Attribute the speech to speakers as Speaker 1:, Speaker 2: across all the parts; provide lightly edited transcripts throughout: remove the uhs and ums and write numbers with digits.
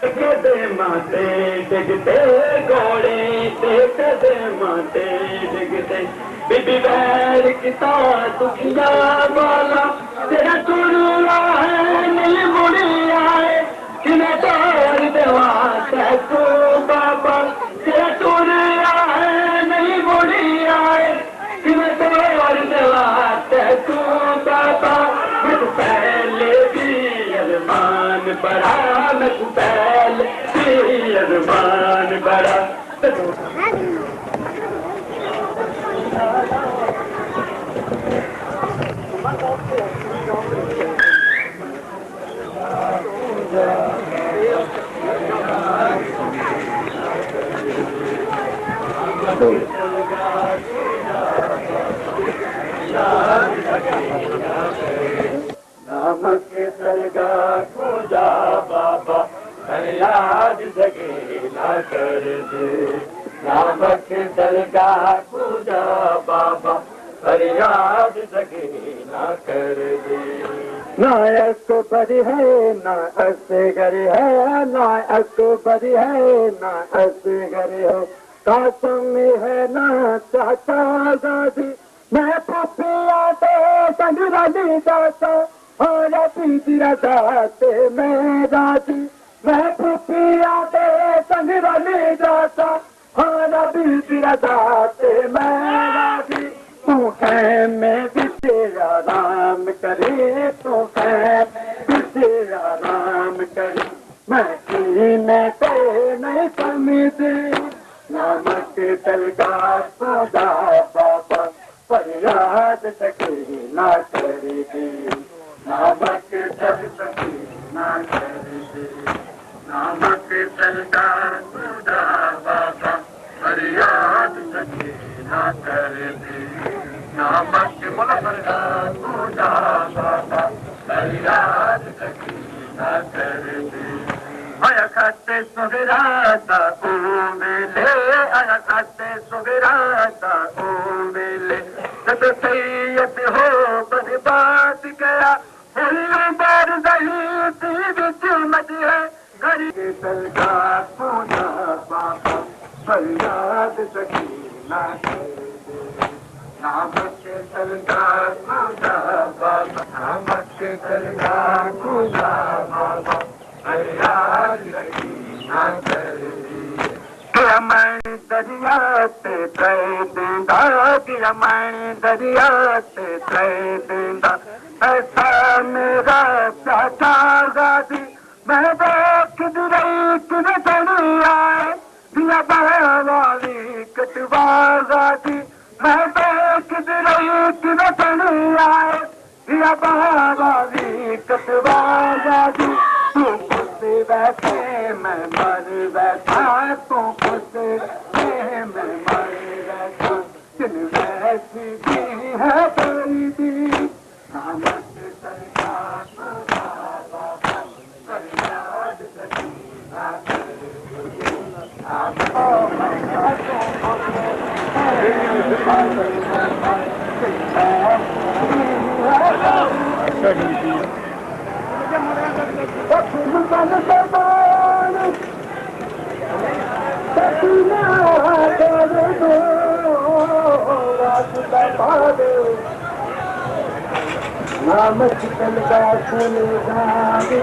Speaker 1: कदे माते डिगते घोड़े ते कदे माते डिगते बीबी बैर किता दुखिया वाला तेरा टुरला है नी मुड़ी आए किने तोड़ देवा तू बाबा तेरा टुरला है नी मुड़ी आए किने तोड़ देवा तू बाबा मैं पहले भी अरमान बड़ा मैं पहले भी अरमान बड़ा नमक सरगा पूजा बाबा फरियाद जगे ना कर दे नमक सरगा पूजा बाबा फरियाद जगे ना कर दे ना अकबर है ना असगर है ना अकबर है ना असगर है कासम है ना चाचा दादी मैं पुपिया तो संगरानी जाता और पीतिरा जाते मैं राजी मैं पुपिया तो संगरानी जाता और पीतिरा जाते मैं राजी तू है मैं भी तेरा नाम करे तू है भी तेरा नाम करे मैं सीने पे नहीं समझी नमक तलका खुदा बाबा फरियाद सके ना करेगी नमक जब सके ना करेगी नमक तलका खुदा बाबा फरियाद सके ना करेगी नमक फरियाद खुदा बाबा फरियाद सके ना करेगी आया खाते सुगराता ओ मेले आया खाते सुगराता ओ मेले जब सैयद हो बर्बाद गया हुई बार दही थी बिच मच है घड़ी सरकार पूजा बाबा फरियाद सकी ना नामक सरकार पूजा बाबा नामक सरकार पूजा बाबा मैं दरिया से तय देंदा दिया मैं दरिया से तय देंदा ऐसा मेरा चाचा गादी मैं देख रही तुझे चढ़ी आए दिया बहवाली कटवा गादी मैं देख रही तुझे चढ़ी आए दिया बहवाली कटवा गादी बैठे मैं मर बैठा तू खुद मैं मर बैठा दिन वैसी भी है बड़ी दी नामक सरकार फरियाद सकी ना करेगी मन समान सपना कर दो रास्ता पादे नाम चिकन का सुन गावे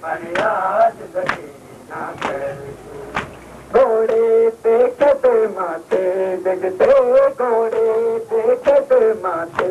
Speaker 1: फरियाद गली ना कर घोड़े पे कद माथे जगते घोड़े पे कद माथे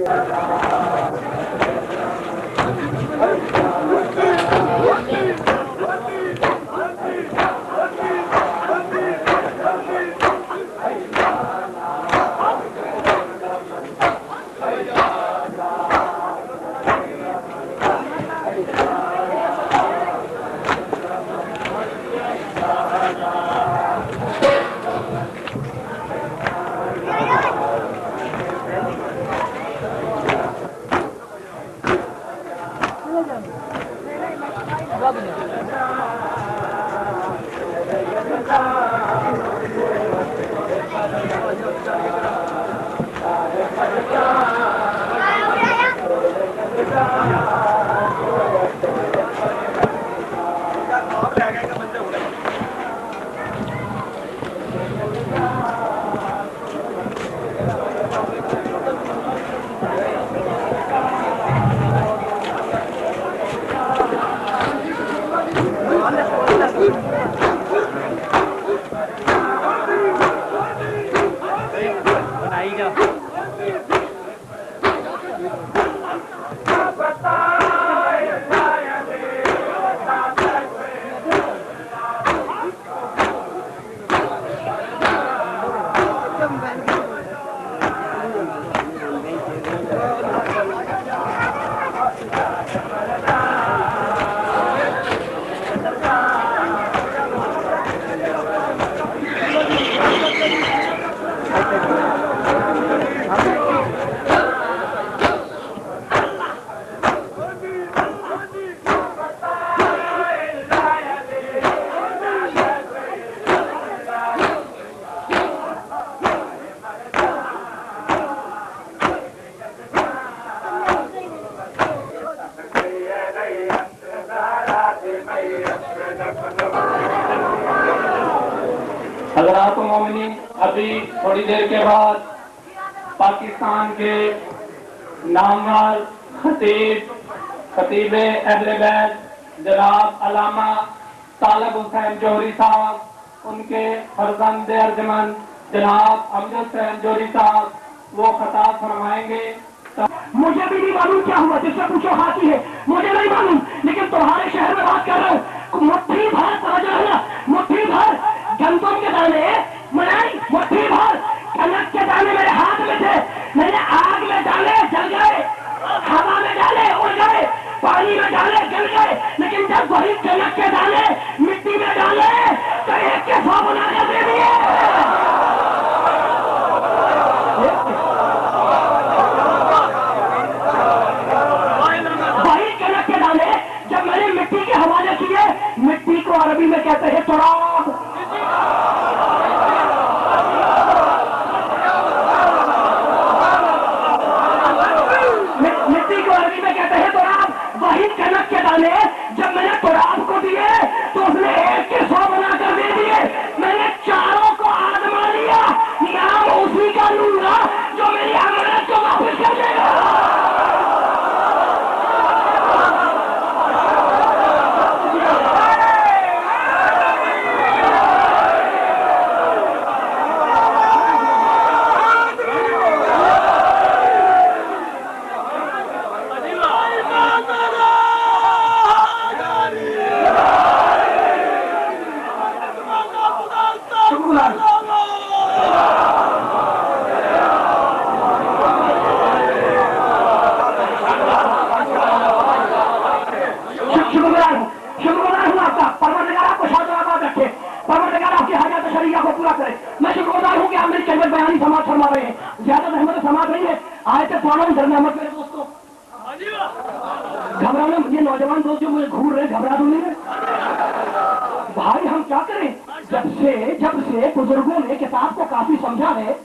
Speaker 2: हज़रात मोमिनीन, अभी थोड़ी देर के बाद पाकिस्तान के नामवर खतीब अहले बैत जनाब अल्लामा तालब हुसैन जोहरी साहब, उनके फर्जंद अर्जमन जनाब अमजद हुसैन जोहरी साहब वो खताब फरमाएंगे।
Speaker 3: मुझे भी नहीं मालूम क्या हुआ, जिससे पूछो हाथी है, मुझे नहीं मालूम, लेकिन तुम्हारे शहर में बात कर रहा हूँ। मुट्ठी भर समझ रहा, मुट्ठी भर गंदम के दाने मलाई, मुट्ठी भर कनक के दाने मेरे हाथ में थे। मैंने आग में डाले जल गए, हवा में डाले उड़ गए, पानी में डाले जल गए, लेकिन जब वही कनक के दाने मिट्टी में डाले तो एक के 100 बना के दे दिए। वही कनक के दाने जब मैंने मिट्टी के हवाले किए, मिट्टी को अरबी में कहते हैं तुराब। मिट्टी को अरबी में कहते हैं तुराब। वही कनक के दाने जब मैंने तुराब को दिए तो उसने एक के 100 बनाकर दे दिए। मैंने चारों को आजमा लिया, नाम उसी का लूंगा जो मेरी अमानत को वापस कर देगा। शुक्रगुजार हूँ आपका। परवरदिगार आपको शाद रखे, परवरदिगार आपकी हाजत शरीया को पूरा करे। मैं शुक्रगुजार हूँ कि आप मेरी कलमत बयानी समाज फरमा रहे हैं। ज्यादा रहमत समाज नहीं है, आए थे पढ़ना में डरना मत मेरे दोस्तों। घबराना, ये नौजवान दोस्त जो मुझे घूर रहे, घबरा दो नहीं भाई। हम क्या करें, जब से बुजुर्गों ने किताब को काफी समझा है,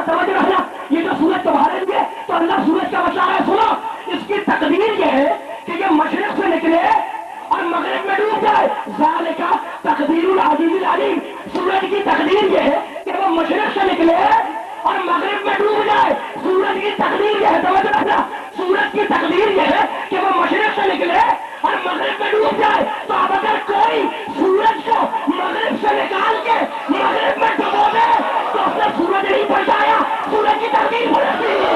Speaker 3: समझ रखना, ये जो सूरज तुम्हारे लिए, तो अल्लाह सूरज का बचा है। सुनो, इसकी तकदीर ये है कि ये मशरिक से निकले और मगरिब में डूब जाए। ज़ालिका तकदीरुल अज़ीज़िल अलीम। सूरज की तकदीर ये है कि वो मशरिक से की तकदीर यह है कि वो मशरिक से निकले और मगरिब में डूब जाए। तो अब अगर कोई सूरज को मगरिब से निकाल के मगरिब में डुबो दे तो उसने सूरज नहीं बचाया, सूरज की तकदीर पलट दी।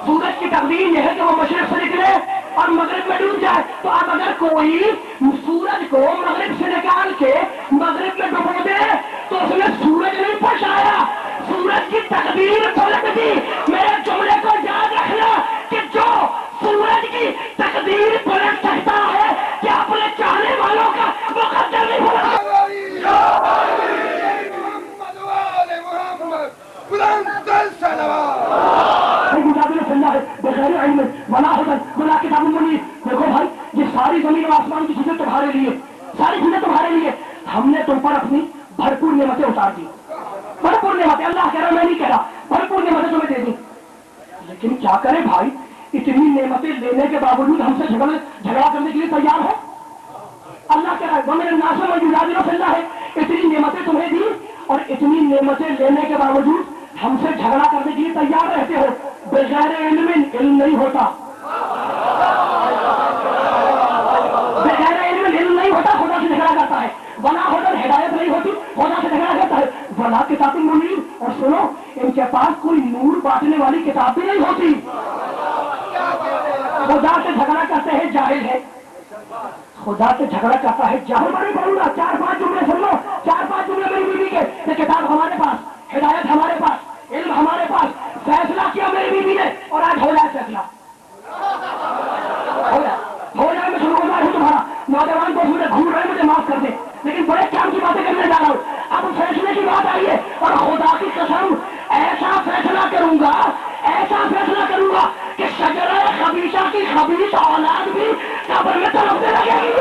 Speaker 3: सूरज की तकदीर यह है कि वो मशरिक से निकले और मगरिब में डूब जाए। तो अब अगर कोई सूरज को मगरिब से निकाल के मगरिब में डुबो दे तो उसने सूरज नहीं बचाया, सूरज की तकदीर पलट दी। मेरे जुमले को याद रखना कि जो सूरज की तकदीर पलट सकता है क्या अपने चाहने वालों का मुकद्दर नहीं पलट। देखो भाई, ये सारी जमीन और आसमान की चीजें तुम्हारे लिए, सारी चीजें तुम्हारे लिए। हमने तुम पर अपनी भरपूर नेमतें उतार दी, भरपूर नेमतें। अल्लाह कह रहा, मैं नहीं कह रहा, भरपूर नेमतें तुम्हें दे दी। लेकिन क्या करे भाई, इतनी नेमतें लेने के बावजूद हमसे झगड़ा करने के लिए तैयार हो। अल्लाह कह रहा है, वो मेरे नासम है, इतनी नेमतें तुम्हें दी और इतनी नेमतें लेने के बावजूद हमसे झगड़ा करने के लिए तैयार रहते हो। बगैर इल्म नहीं होता, बगैर इल्म नहीं होता, खुदा से झगड़ा करता है। वला होकर हिदायत नहीं होती, खुदा से झगड़ा करता है। वला किताब मुनीर, और सुनो, इनके पास कोई नूर बांटने वाली किताब भी नहीं होती। खुदा से झगड़ा करते हैं जाहिल है, खुदा से झगड़ा करता है जाहिल। मैं बोलूंगा 4-5 जुमले सुन लो, 4-5 जुमले मेरी बीवी के। किताब हमारे पास, हिदायत हमारे पास, इल्म हमारे पास, फैसला किया मेरी बीवी ने और आज हो जाए फैसला, हो जाए। मैं शुक्रगुजार हूँ तुम्हारा। नौजवान दोस्त मुझे घूम रहे, मुझे माफ कर दे, लेकिन बड़े काम की बातें करने जा रहा हूँ। अब फैसले की बात आई है और खुदा की कसम ऐसा फैसला करूंगा, ऐसा फैसला करूंगा कि शजरा खबीसा की खबीस औलाद भी कब्र में तड़पने लगेगी।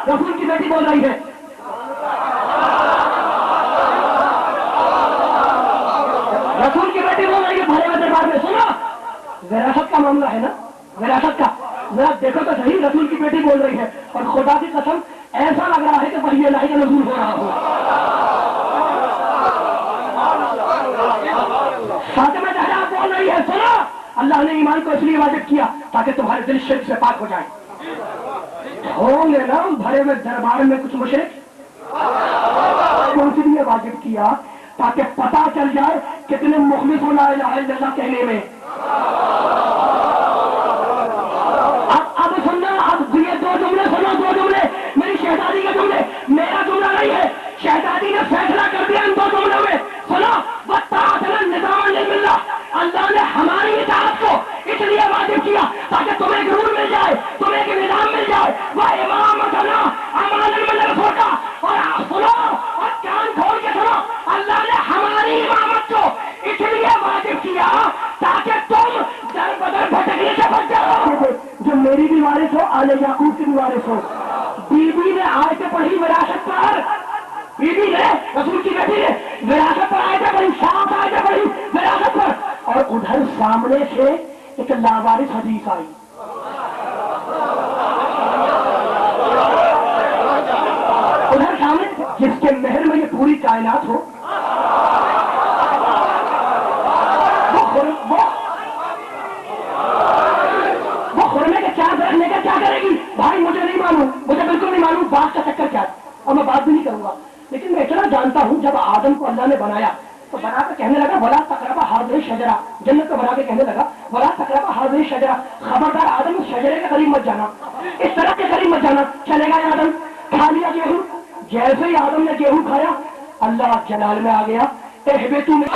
Speaker 3: रसूल की बेटी बोल रही है, रसूल की बेटी बोल रही है भरे में दरबार में। सुनो, विरासत का मामला है ना, विरासत का। जरा देखो तो सही, रसूल की बेटी बोल रही है और खुदा की कसम ऐसा लग रहा है कि वही इलाही का नज़ूल हो रहा हो। फातिमा ज़हरा बोल रही है, सुनो, अल्लाह ने ईमान को इसलिए वाजिब किया ताकि तुम्हारे दिल शिर्क से पाक हो जाए। होंगे ना भरे में दरबार में कुछ मुशरिक, इसलिए वाजिब किया ताकि पता चल जाए कितने मुखलिस हो ला इलाहा इल्लल्लाह कहने में। अब सुनना, अब ये 2 जुमले सुनो, 2 जुमले मेरी शहजादी के जुमले, मेरा जुमला नहीं है। शहजादी ने फैसला कर दिया इन 2 जुमलों में। सुनो, अल्लाह ने हमारी इताअत को इसलिए वाजिब किया ताकि तुम्हें एक नूर मिल जाए, तुम्हें एक निजाम मिल जाए। वह इमाम मसला का। और सुनो और कान खोल के सुनो, अल्लाह ने हमारी इमामत को इसलिए वाजिब किया ताकि तुम दर बदर भटकने से बच जाओ। जो मेरी भी वारिस हो, आले याकूब की भी वारिस हो। बीबी ने आयतें पढ़ी विरासत पर, बीबी ने, रसूल की बेटी ने विरासत पर आयतें पढ़ी, 7 आयतें पढ़ी विरासत पर। और उधर सामने से एक लावारिस हदीस आई। उधर सामने जिसके महल में ये पूरी कायनात हो, वो खुरमे के 4 दरख्त लेकर क्या करेगी? भाई मुझे नहीं मालूम, मुझे बिल्कुल नहीं मालूम बात का चक्कर क्या है, और मैं बात भी नहीं करूंगा। लेकिन मैं इतना जानता हूं, जब आदम को अल्लाह ने बनाया तो बना के कहने लगा वला तकरबा हाज़िही शजरा, जन्नत को बना के कहने लगा वला तकरबा हाज़िही शजरा, खबरदार आदम इस शजरे के करीब मत जाना, इस तरह के करीब मत जाना। चलेगा आदम, खा लिया गेहूं। जैसे ही आदम ने गेहूं खाया, अल्लाह जलाल में आ गया, एहबितू में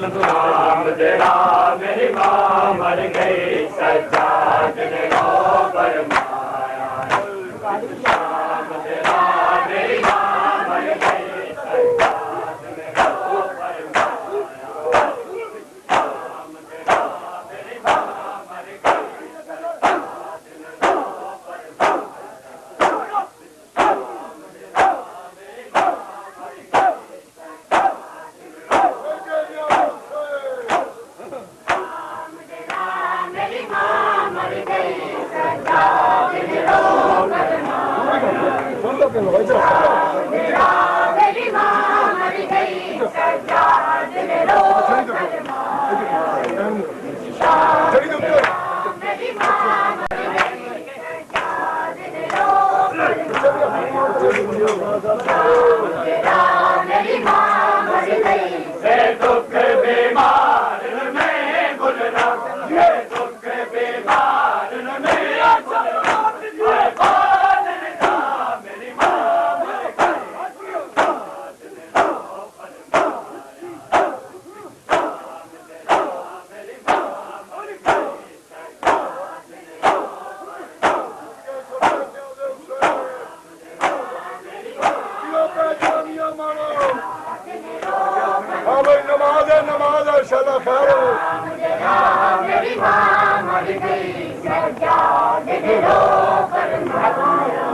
Speaker 4: राम तेरा मेरी माँ मर गई सज्जाद ने रो फरमाया राम तेरा मेरी माँ मर गई सज्जाद ने रो फरमाया राम तेरा मेरी माँ मर गई सज्जाद ने रो फरमाया दुख बीमार में गुजरा ये दुख बीमार में मेरी माँ नमाज शाला खैर
Speaker 1: मेरी माँ मर गई सज्जाद ने रो फरमाया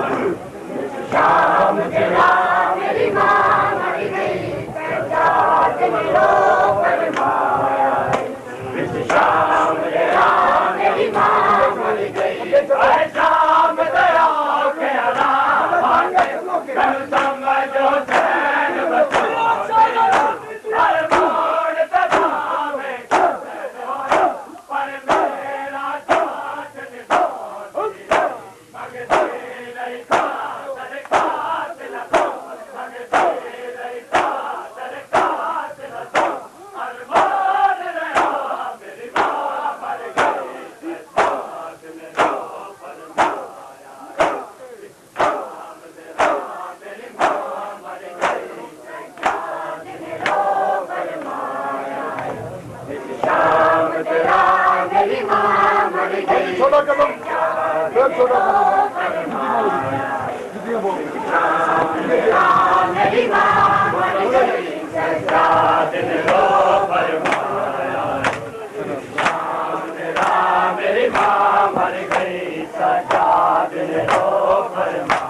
Speaker 1: शाम तेरा मेरी माँ मर गई सज्जाद ने रो फरमाया शाम तेरा मेरी माँ मर गई
Speaker 4: शाम तेरा के आराम कल समझो चैन छोटा कदम छोटा
Speaker 1: मेरी माँ मर गई सज्जाद ने रो फरमाया
Speaker 4: मेरी माँ मर गई सज्जाद ने रो फरमाया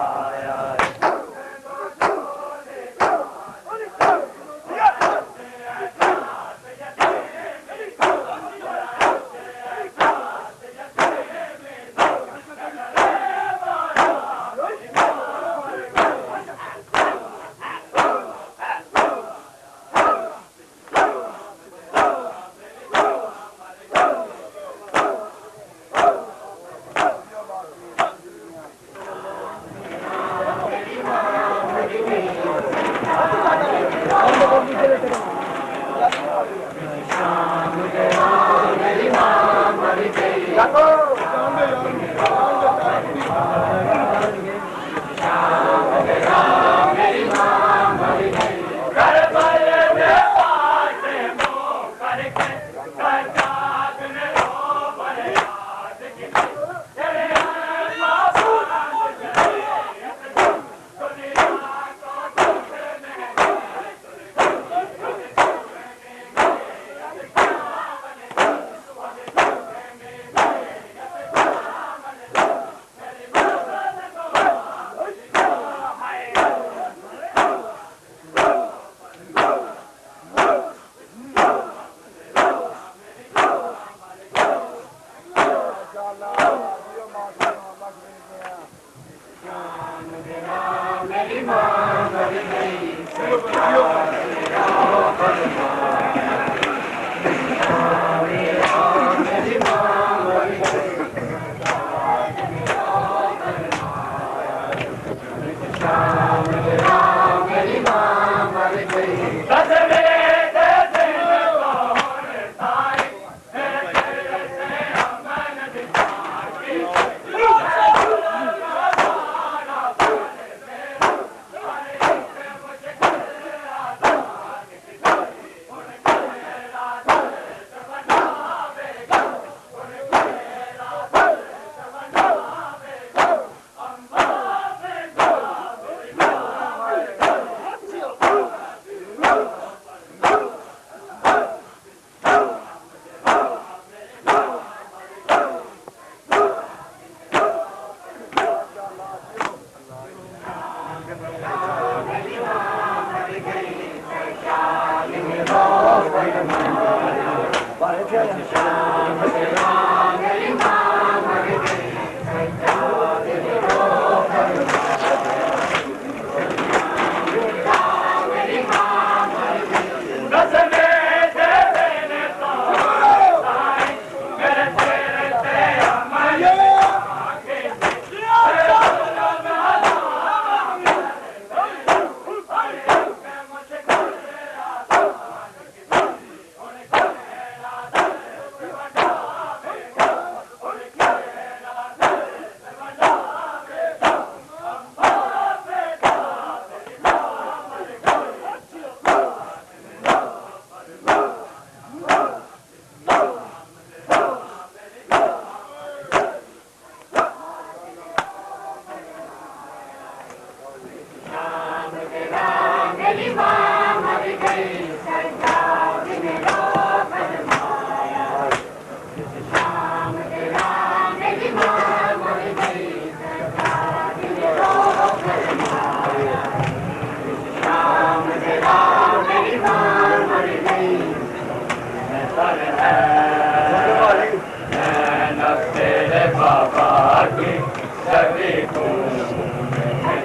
Speaker 4: जबी खून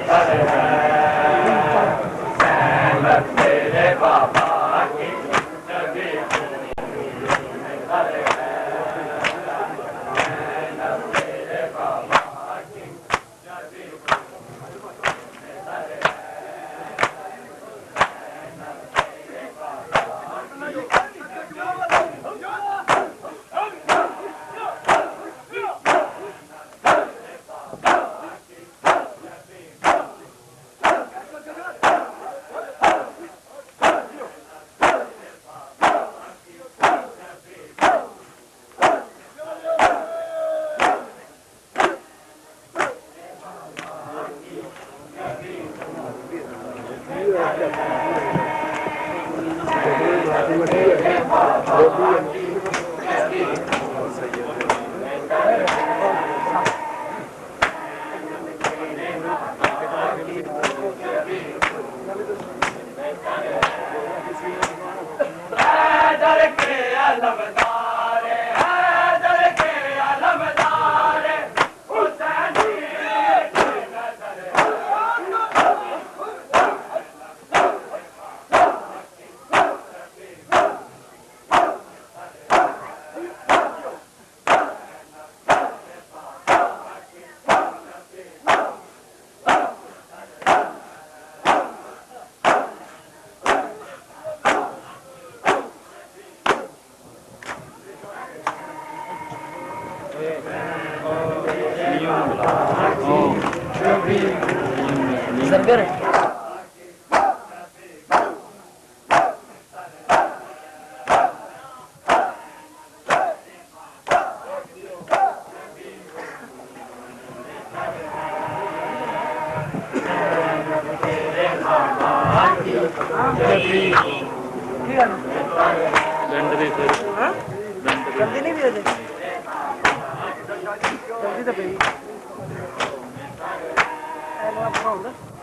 Speaker 4: तर है सहमत तेरे बाबा की जबी खून तर है सहमत तेरे बाबा की जबी खून तर है हैदर के अलमदार हैदर के अलमदार हुसैनी की नजर
Speaker 1: जल्दी नहीं भी जल्दी तो